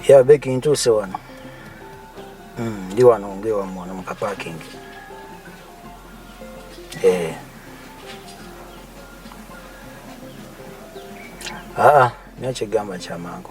Ya beki ntuse wano. Ndi wano ngewa mwana muka parking. Niache gamba cha mangu.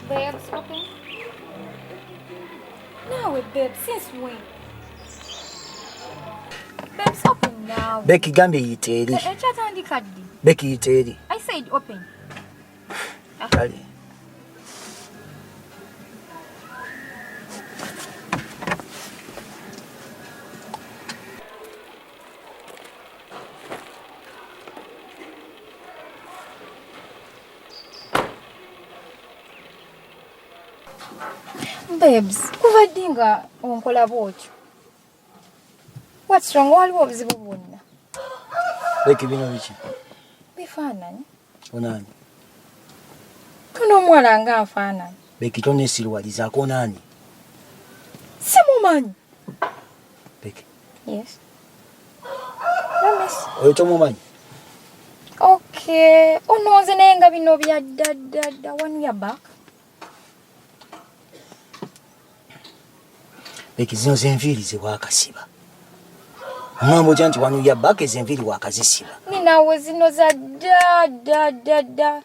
Babes, open. No, babes, since when? Babes, open now. Beki gambe yiteri. Beki yiteri. I said open. Kali. Babes, kuvadinga onkola bwotyo. What's wrong? Waliwo obuzibu bwonna. Beki bino biki? Bifaananyi. Onani? Tuno omwana nga nfaananyi. Beki tonesirwalizaako nani? Simumanyi. Beki. Yes. Promise. Oyo tomumanyi? Okay. Onooze naye nga bino bya dda when we are back. Beki zino zenviiri ze bwakasiba. Mwambo janti wanu ya bake zenviiri wakazisiba. Ninawe zino za dda.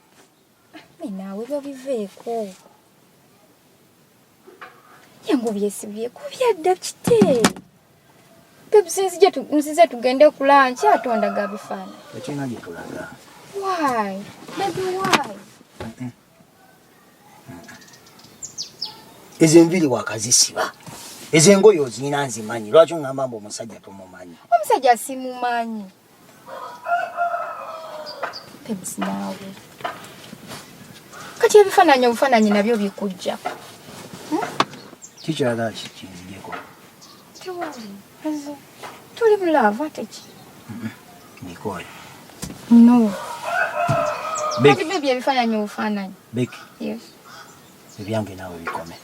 Ninawe byo biveeko. Yango byesibyeko byadda kite. Nsize tugende ku lunch atonda ga bifaana. Ekina gye tulaga. Why? Baby, why? Ezenviiri wakazisiba. Ezengoyo zina nzimanyi. Lwaki ngamba mbu omusajja tomumanyi? Omusajja simumanyi. Babes nawe. Kati ebifaananyi nabyo bikujja. Kikyala kinzijeko. Tewali. Tuli bulava ate ki? Nikoye. No. Beki. Baby ebifaananyi obufaananyi. Beki. Yes. Ebyange nawe bikome.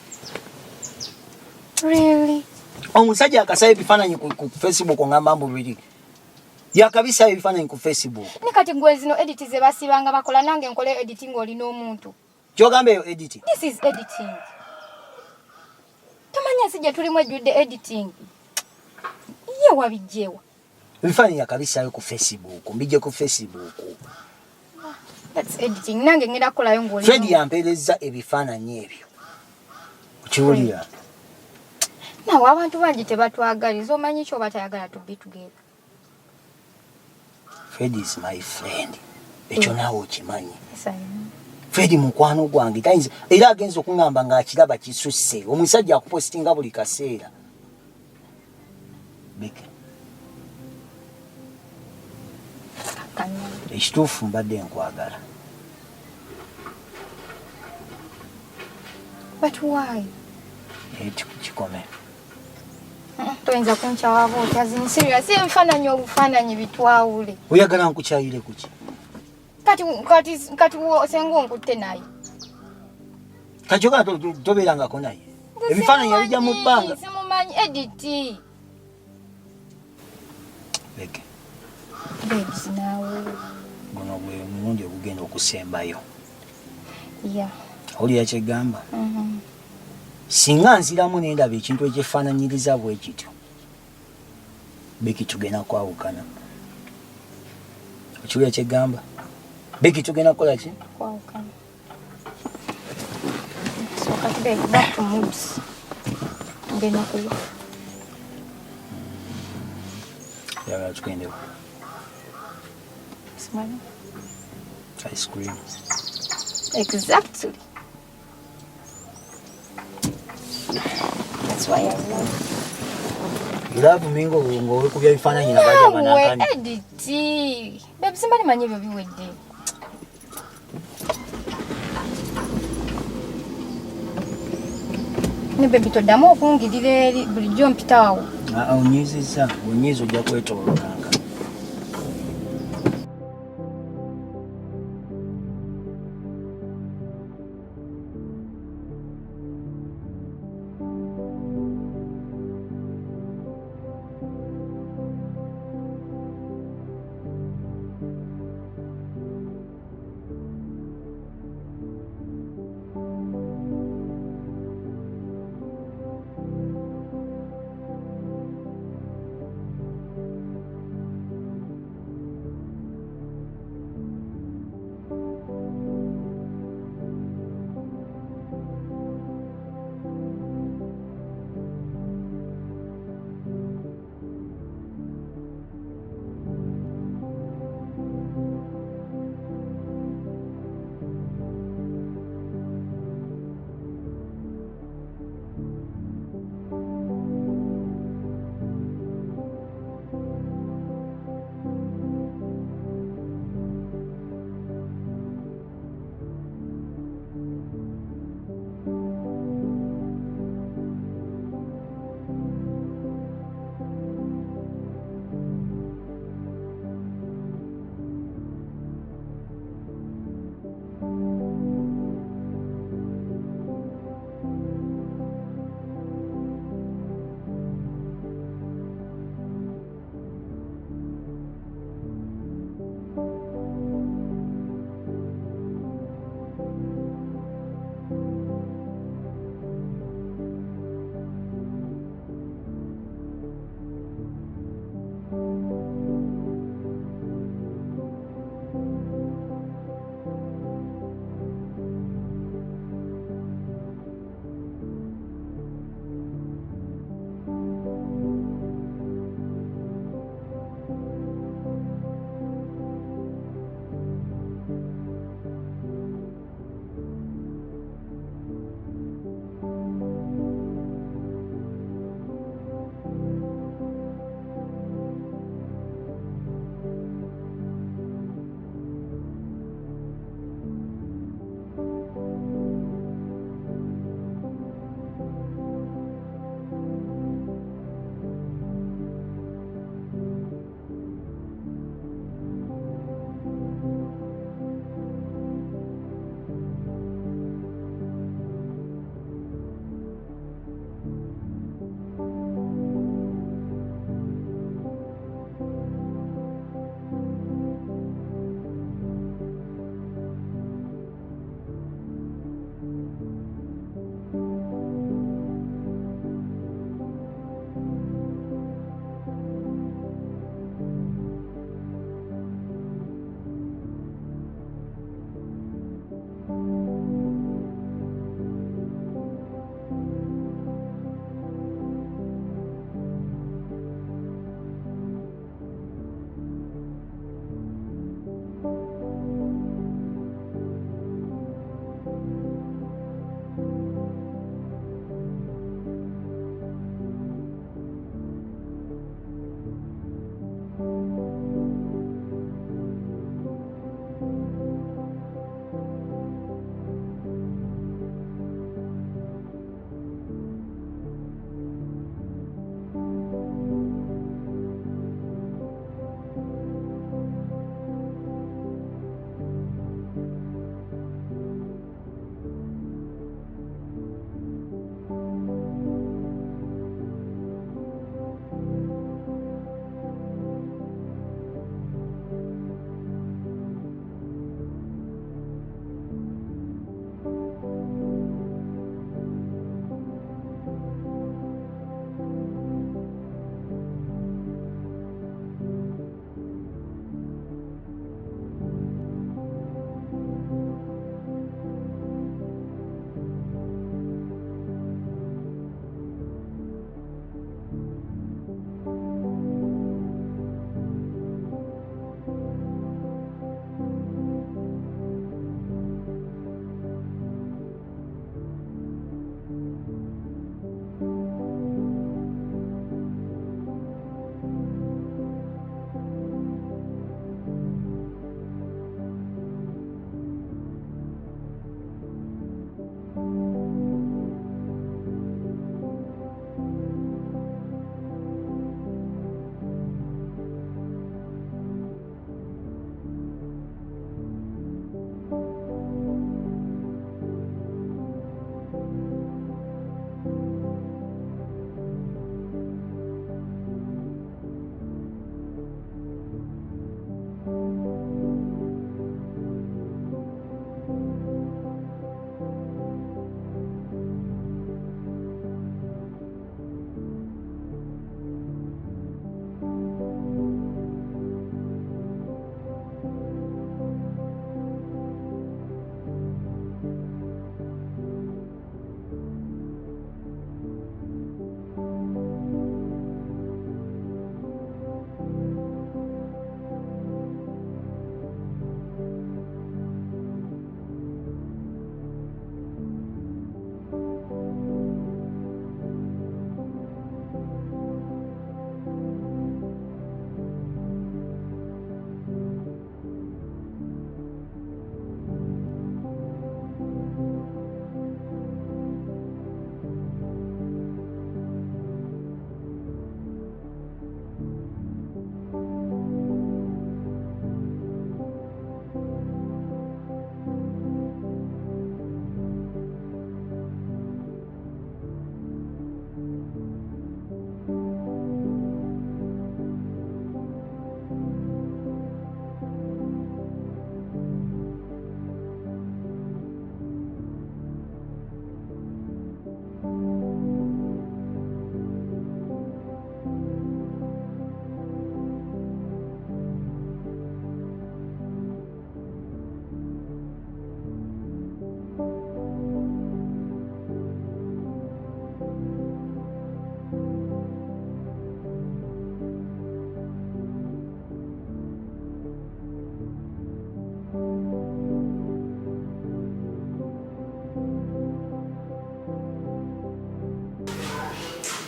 Really? Omusajja akasaba ebifaananyi ku Facebook ngamba mbu biri. Yakabisa ebifaananyi ku Facebook. Ni kati gwe zino edit ze basibanga bakola nange nkole editing oli n'omuntu. Kyogambe yo editing. This is editing. Tomanya sije tulimu ejjudde editing. Ye wabijjewa. Ebifaananyi yakabisa ku Facebook. Mbije ku Facebook. That's editing. Nange ngenda kolayo ng'oli. Fred yampeereza ebifaananyi ebyo. Kiwulira. Nawe abantu bangi tebatwagaliza omanyi kyo batayagala to be together. Fred is my friend. Ekyo naawe okimanyi. Yes, I know. Fred mukwano gwange tayinza era agenza okungamba ng'akiraba kisusse. Omusajja akupostinga buli kaseera. Beke. Ekituufu mbadde nkwagala. But why? Kikome. Toyinza kunkyawaba otya zino serious ebifaananyi obufaananyi bitwawule. Oyagala nkukyayire kuki? Kati osenga onkutte naye. Kakyogala tobeerangako naye. Ebifaananyi yabijja mu bbanga. Simumanyi editi. Beke. Babes nawe. Guno gwe mulundi ogugenda okusembayo. Yeah. Owulira kyegamba? Singa nziramu n'endaba ekintu ekyefaananyiriza bwe kityo. Beki tugenda kwawukana. Okiwulira kyegamba? Beki tugenda kukola ki? Kwawukana. So kati babe, back to moods. Ngenda kuyo. Yagala tugende Simanyi. ice cream. Exactly. That's why I love you. Love mingo ngo kubya bifaananyi na baje banankani. Edit. Babe, simbali manyi ebyo biwedde. Ne baby toddamu okungirira eri bulijjo mpita awo. Onyiziza, onyiza ojja kwetololanga.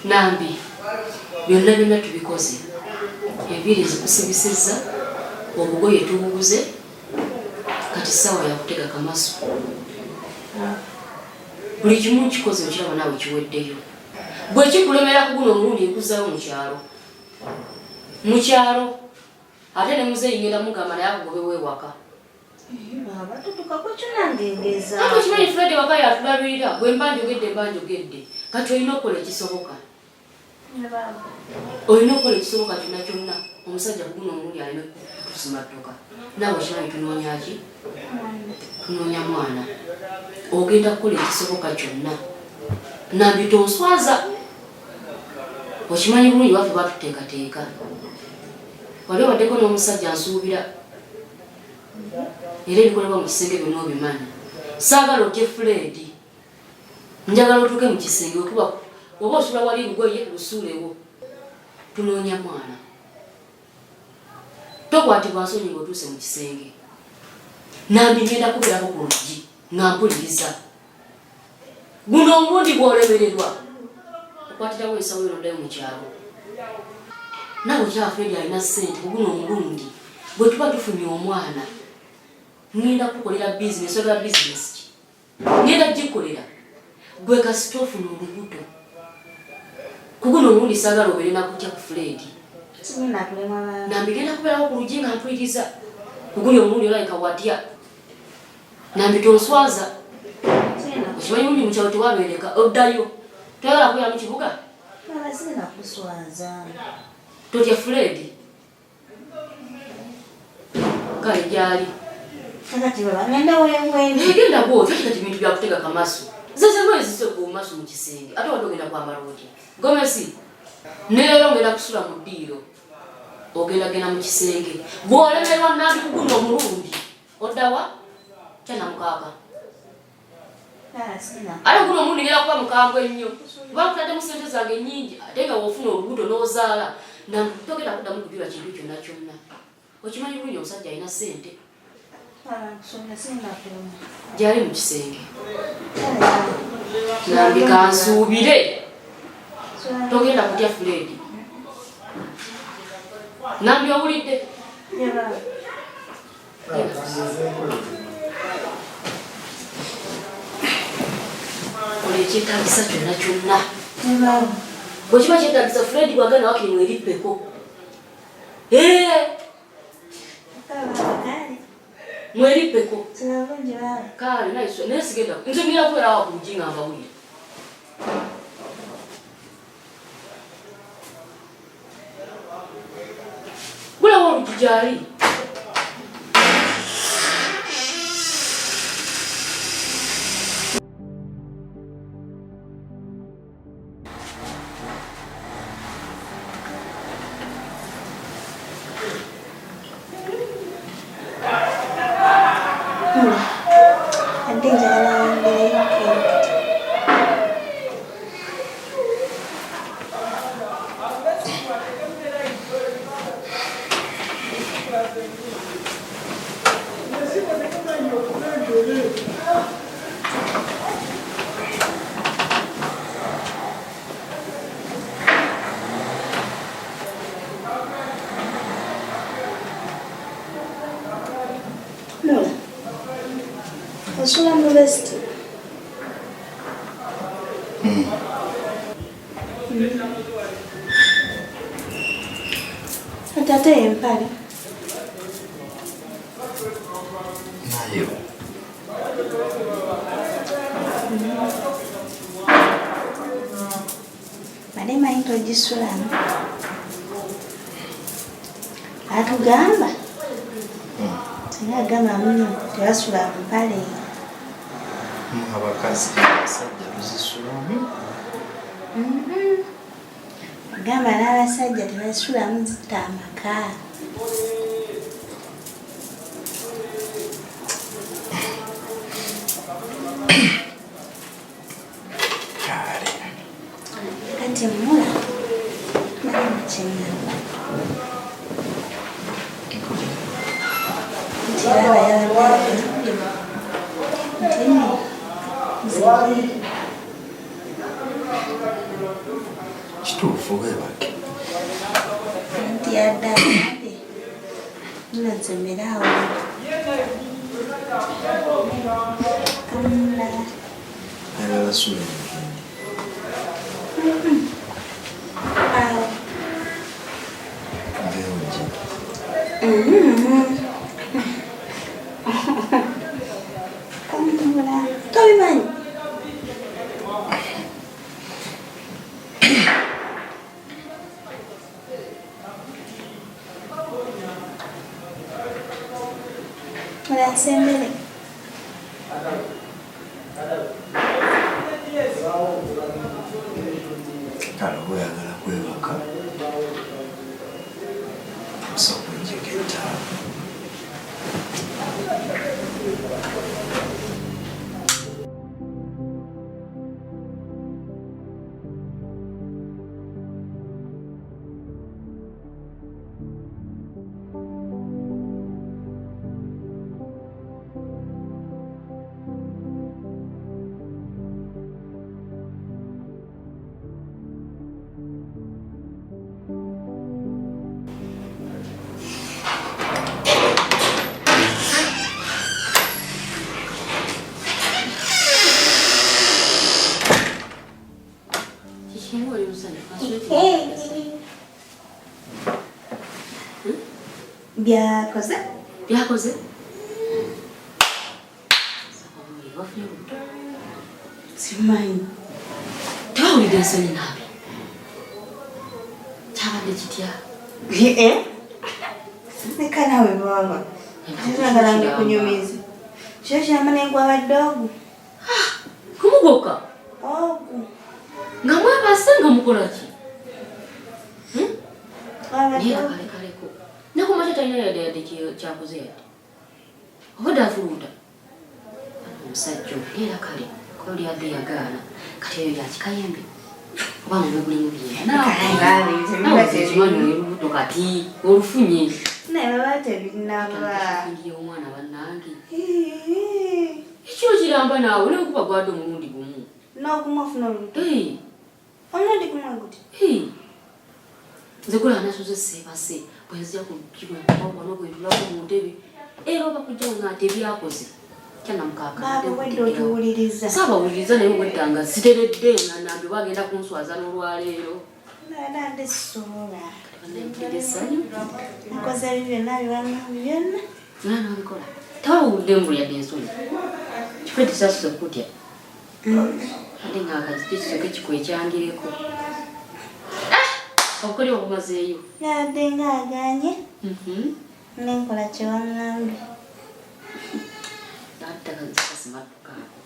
Nambi byonna tubikoze ebiri zikusibisiza obugoye tubuguze kati sawa ya kutega kamaso buli kimu kikoze okiraba naawe kiweddeyo bwe kikulemera kuguno omulundi ekuzzayo mu kyalo ate ne muzeeyi ngenda mugamba naye akugobe weewaka ate kimanyi Fred waka yatulabirira bwe mbanjogedde kati olina okukola ekisoboka kyonna kyonna omusajja kuguno omulundi aleme kusimadduka naawe kimanyi tunoonyaki tunoonya mwana ogenda kukola ekisoboka kyonna Nambi tonswaza okimanyi bulungi waffe batuteekateeka wali waddeko n'omusajja nsuubira era ebikolebwa mu kisenge byonna obimanyi saagala otye Fred njagala otuuke mu kisenge okuba oba osula wali lugoye lusuulewo tunoonya mwana tokwatibwa nsonyi ng'otuuse mu kisenge Nambi ngenda kubeerako ku luggi nga mpuliriza guno omulundi bw'olemererwa okwatirawo ensawo erondayo mu kyalo naawe kyala Fred alina ssente kuguno omulundi bwe tuba tufunye omwana ngenda kukolera bizinesi olwa bizinesi ki ngenda gikolera gwe kasita ofuna olubuto kuguno omulundi saagala obeere nakutya ku Fred Nambi genda kubeerawo ku luggi nga mpuliriza kuguno omulundi olabika watya Nambi tonswaza okimanyi bulungi mu kyalo tewabeereka oddayo toyagala kubeera mu kibuga totya Fred kale gyali genda bwotyo kati bintu byakutega kamaso zezengoye zisego mu maaso mu kisenge ate wadde ogenda kwambala otya gomesi neleero ngenda kusula mu ddiiro ogendagenda mu kisenge bw'olemerwa Nambi kuguno omulundi oddawa kyanamukaaka ate guno omulundi ngenda kuba mukambwe ennyo bakutaddemu ssente zange nnyingi ate nga woofuna olubuto n'ozaala togenda kuddamu kubiba kintu kyonna kyonna okimanyi bulungi omusajja alina ssente gyali mu kisenge Nambi kansuubire togenda kutya Fred Nambi owulidde ola ekyetaagisa kyonna kyonna bwe kiba kyetaagisa Fred bwagana wakiri mwerippeko mwerippeko kale naye sigenda nze ngenda kubeera wa ku luggi nga mbawulira gulawo oluggi gyali Osula mu vest. Atate empale. Nayo. Madema into gisulamu. Atugamba. Agamba muno tewasula mpale. Abakazi abasajja luzisulamu. Agamba n'abasajja tebasulamu zita amaka. Kale. Kati mula mwana kyengamba. Tiraba yalabala. Ntini. Zili. kituufu weebake. Anti yaddaade nazemerawo kamula ayagala sula emigende nveewogi kamula tobimanyi Sembere. Kale oyagala kwebaka osobola kunjegetta. Byakoze? Byakoze? Simanyi. Tewawulidde ensonyi Nambi. Kyabadde kitya? Leka nawe baba. Nagalange kunyumiza. Kyo kyamanengo abadde ogu. Kumugoka? Ogu. Nga mwebase nga mukola ki? Abadde Niera ogu. kalekaleko. Nakumata talina yadde kyakoze yadde. Obadde afuluuta. Omusajja era kale koli yadde yagaana. Kati eyo yakikayembe. Oba mu gulimu byenda. Nawe olubuto kati olufunye. Naye baba tebinaba. Ndiye omwana bannange. Ekyo kiramba naawe olwokuba gwadde omulundi gumu. N'ogumufuna olubuto. Omulundi gumu guti. Nze gula nasuze seebase bwenzija ku kibwe wano bwetulako mu ntebe era oba kujja nga tebyakoze kyanamukaka Baba wedde otuwuliriza. saabawuliriza naye weddanga ziteredde nga Nambi bagenda kunswaza n'olwaleero Nadde soola. banempulirisanyu Nkoze byonna biwangambi byonna. nga nabikola tewawulidde envulu yadde ensonyi kifedde sasuze kutya ate nga akakisoke kikwekyangireko obukoli obumazeeyo Yadde ng'aganye. Nenkola kyewangambye. naddala nzikasimaddukaako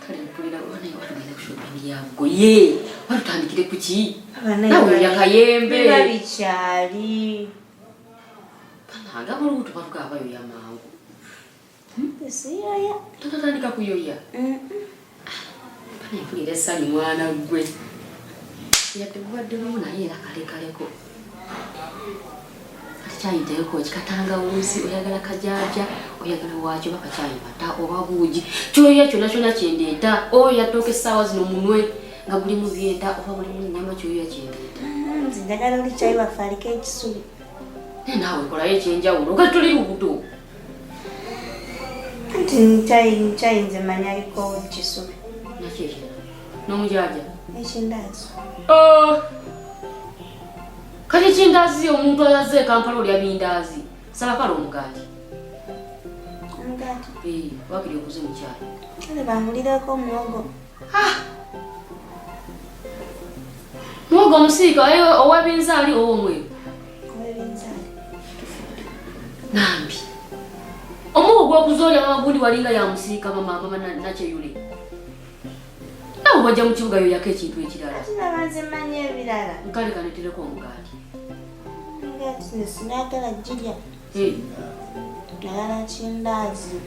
kale mpulira naye watugenda kushopingi yagoye watutandikire ku ki nawe yakayembe Biba bikyali. pananga bulubuto batugaaba yoya mangu Esiyoya. totatandika kuyoya pana empulira essanyu mwana gwe yadde mubadde bumu naye era kalekaleko ati kyayiteeko kikatangawuzi oyagala kajaja oyagala wakyo bakakyayi mata oba buugi kyoya kyonna kyonna kyendeeta oya tooka essaawa zino munwe nga buli mu byenda oba buli mu nyama kyoya kyendeeta Nze njagala oli kyayi waffe aliko ekisubi. naye naawe kolayo ekyenjawulo nga tuli lubuto Anti kyayi nze manyi aliko ekisubi. nakyo ekirala n'omujaja Ekindaazi. kati ekindaazi omuntu ayaze Kampala olya bindaazi sala kale omugaati Omugaati. wakiri okuze mukyalo Kale bangulireko muwogo. muwogo omusiika ow'ebinzaali ow'omweru Ow'ebinzaali. Nambi omuwogo gw'okuzoolya mama gundi walinga yamusiika mama nakyeyule nawe bajja mu kibuga yoyako ekintu ekirala Ati baba nze manyi ebirala. nkale kanetereko omugaati Omugaati nze sinayagala girya. Nagala kindaazi.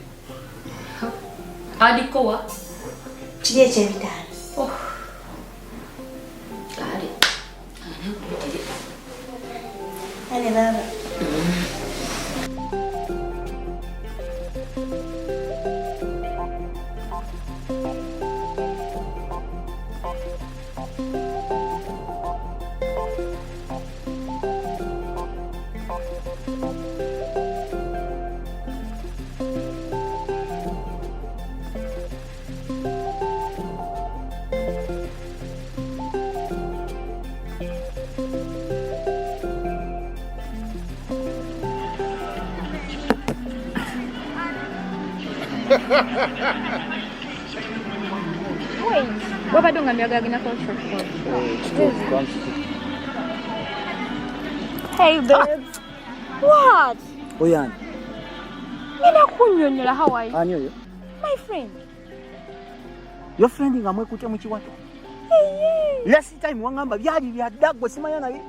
adikowa Kiri ekyebitaano. kale Kale baba. Wait, what about doing a culture? Hey, babes. What? Oyan. How are you? Ani oyo? My friend. Your friend ngamwe kutya mu kiwato. Last time wangamba byali byadagwe simanya naye.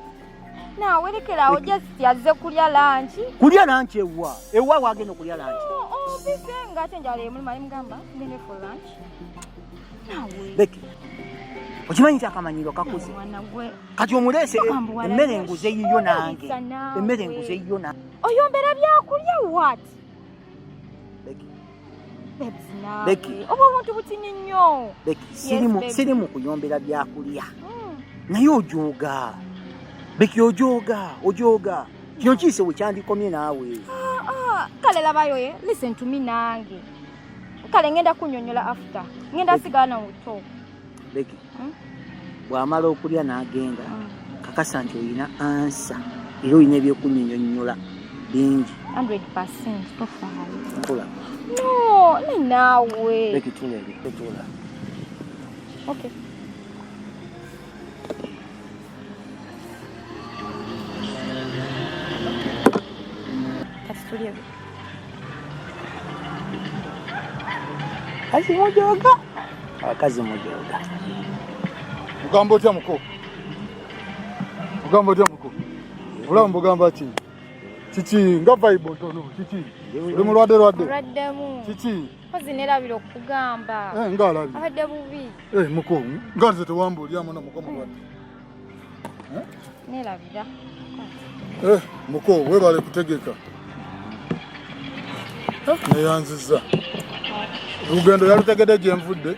Na werekera o just yazze kulya lunch. Kulya lunch ewa. Ewa wagenda kulya lunch. Oh, bisenga ate njale mu mali mugamba ngende for lunch. Nawe. Beki. Okimanyi kyakamanyiro kakuze. Mwana gwe. Kati omulese emmere enguze yiyo nange. Emmere enguze yiyo nange. Oyombera byakulya what? Beki. Beki. Obo muntu butinyi nnyo. Beki, sirimu kuyombera byakulya. Naye ojoga. Beki ojoga. Kino kiyise we kyandikomye naawe. Kale labayo ye, listen to me nange. Kale ngenda kunyonyola after. Ngenda sigana uto. Beki. Bwamala okulya n'agenda. Kakasa nti oyina ansa. Era oyina ebyokunyonyola bingi. 100% tofaayo. Nkola. No, nawe. Beki tula. Okay. Kastulia. Kazi mojoga. Mugamba otya muko? Ula mbugamba ki? Chichi nga vibe tono chichi. Uli mulwadde. Raddemu. Chichi. Ozinerabira okugamba. Nga alabi. Abadde bubi. Muko. Nga nze tewambulya mwana muko mulwadde. Nerabira. Muko webale kutegeka. Neyanziza. Lugendo yalutegedde gye nvudde.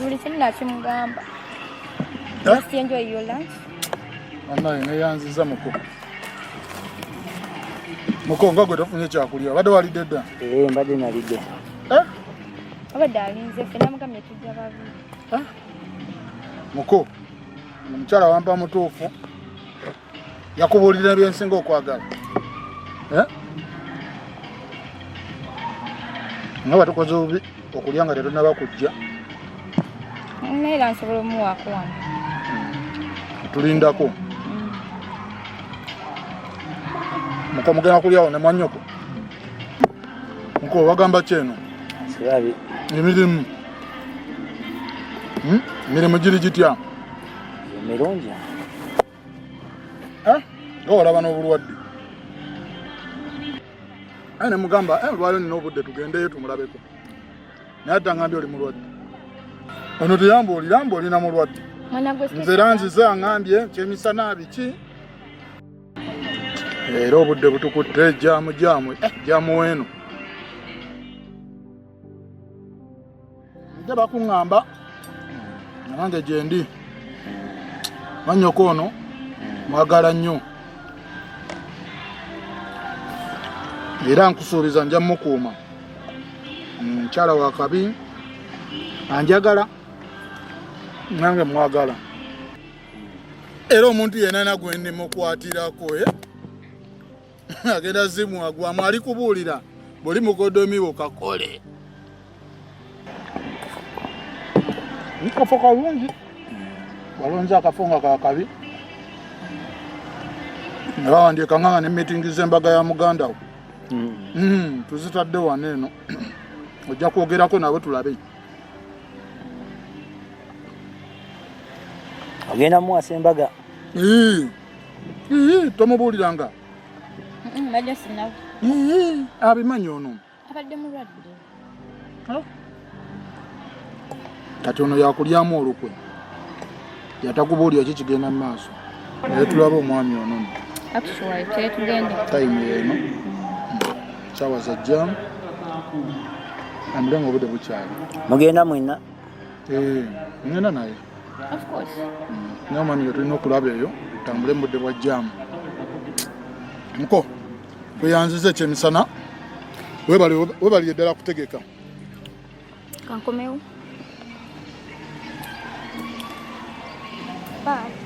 Buli kimu nakimugamba. Just enjoy your lunch. Anaye neyanziza muko. Muko nga gwe tofunye kyakulya. Badde walidde dda? Mbadde nalidde. Abadde alinze ffe namugamye tujja babiri. Muko. Omukyala wampa mutuufu. Yakubuulira ebyensinga okwagala. Nga batukoze obubi okulya nga tetunaba kujja. Neera nsobola omuwaako wano. Tulindako. Muko mugenda kulyawo ne mwannyoko. Muko wagamba ki eno? Sirabi. Emirimu. Emirimu giri gitya? Mirungi. Nga olaba n'obulwadde. Aye ne mugamba lwaliro nina obudde tugendeyo tumulabeko. Naye ate angambye oli mulwadde. Ono tuyambuulira mbu olina mulwadde. Nze ranziza angambye kyemisana biki. Era obudde butukutte jaamu eno. Nje bakuŋŋamba nange gye ndi. Mannyoko ono mwagala nnyo. Era nkusuubiza nja mukuuma. Mukyala wa kabi anjagala nange mwagala. Era omuntu yenna nagwe ndimukwatirako agenda zimwagwamu ali kubuulira buli mukodomiwo kakole. Nikafo kalungi balonze akafo nga kakabi. Nabawandiika nga ne meeting z'embaga ya muganda wo. Tuzitadde wano eno. Ojja kwogerako nawe tulabe. Ogenda muwasa embaga? Tomubuuliranga. Mbadde sinawe. Abimanyi ono. Abadde mulwadde. Kati ono yakulyamu olukwe. Yatakubuulira ki kigenda mu maaso. Naye tulaba omwami ono. Actually, tugende. Time eno. Sawa za jam. Amulengo obudde bukyali. Mugenda mwenna? Ngenda naye. Of course. N'omwami tulina okulaba eyo tambule mu budde bwa jam. Muko weyanziza ekyemisana webali eddala kutegeka. Kankomewo. Bye.